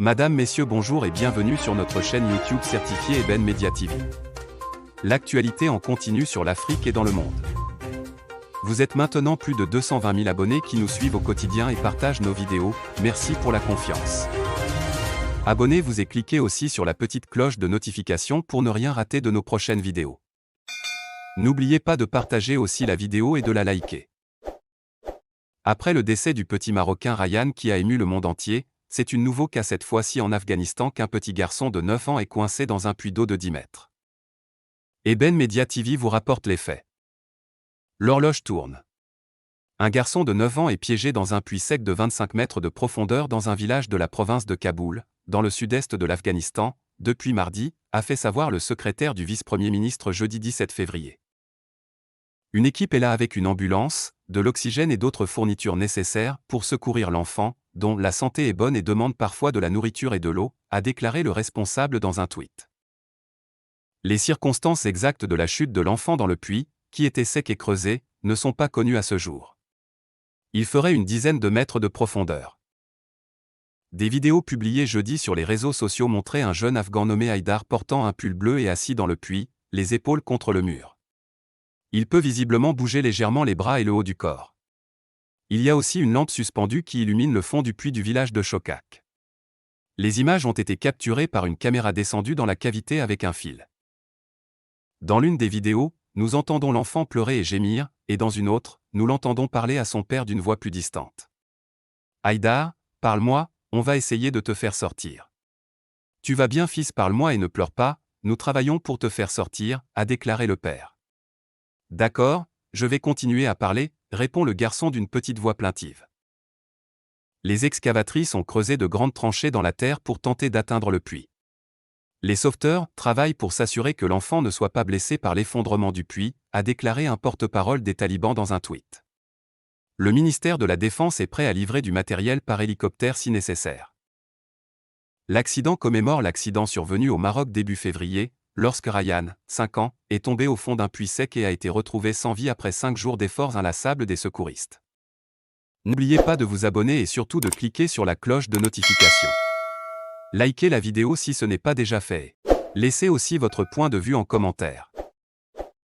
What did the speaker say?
Madame, Messieurs, bonjour et bienvenue sur notre chaîne YouTube certifiée Eben Media TV. L'actualité en continu sur l'Afrique et dans le monde. Vous êtes maintenant plus de 220 000 abonnés qui nous suivent au quotidien et partagent nos vidéos, merci pour la confiance. Abonnez-vous et cliquez aussi sur la petite cloche de notification pour ne rien rater de nos prochaines vidéos. N'oubliez pas de partager aussi la vidéo et de la liker. Après le décès du petit Marocain Ryan qui a ému le monde entier, c'est une nouveau cas cette fois-ci en Afghanistan qu'un petit garçon de 9 ans est coincé dans un puits d'eau de 10 mètres. Eben Media TV vous rapporte les faits. L'horloge tourne. Un garçon de 9 ans est piégé dans un puits sec de 25 mètres de profondeur dans un village de la province de Kaboul, dans le sud-est de l'Afghanistan, depuis mardi, a fait savoir le secrétaire du vice-premier ministre jeudi 17 février. Une équipe est là avec une ambulance, de l'oxygène et d'autres fournitures nécessaires pour secourir l'enfant, dont la santé est bonne et demande parfois de la nourriture et de l'eau, a déclaré le responsable dans un tweet. Les circonstances exactes de la chute de l'enfant dans le puits, qui était sec et creusé, ne sont pas connues à ce jour. Il ferait une dizaine de mètres de profondeur. Des vidéos publiées jeudi sur les réseaux sociaux montraient un jeune Afghan nommé Haïdar portant un pull bleu et assis dans le puits, les épaules contre le mur. Il peut visiblement bouger légèrement les bras et le haut du corps. Il y a aussi une lampe suspendue qui illumine le fond du puits du village de Chokak. Les images ont été capturées par une caméra descendue dans la cavité avec un fil. Dans l'une des vidéos, nous entendons l'enfant pleurer et gémir, et dans une autre, nous l'entendons parler à son père d'une voix plus distante. « Haïdar, parle-moi, on va essayer de te faire sortir. Tu vas bien fils, parle-moi et ne pleure pas, nous travaillons pour te faire sortir », a déclaré le père. « D'accord, je vais continuer à parler », répond le garçon d'une petite voix plaintive. Les excavatrices ont creusé de grandes tranchées dans la terre pour tenter d'atteindre le puits. Les sauveteurs travaillent pour s'assurer que l'enfant ne soit pas blessé par l'effondrement du puits, a déclaré un porte-parole des talibans dans un tweet. Le ministère de la Défense est prêt à livrer du matériel par hélicoptère si nécessaire. L'accident commémore l'accident survenu au Maroc début février, lorsque Ryan, 5 ans, est tombé au fond d'un puits sec et a été retrouvé sans vie après 5 jours d'efforts inlassables des secouristes. N'oubliez pas de vous abonner et surtout de cliquer sur la cloche de notification. Likez la vidéo si ce n'est pas déjà fait. Laissez aussi votre point de vue en commentaire.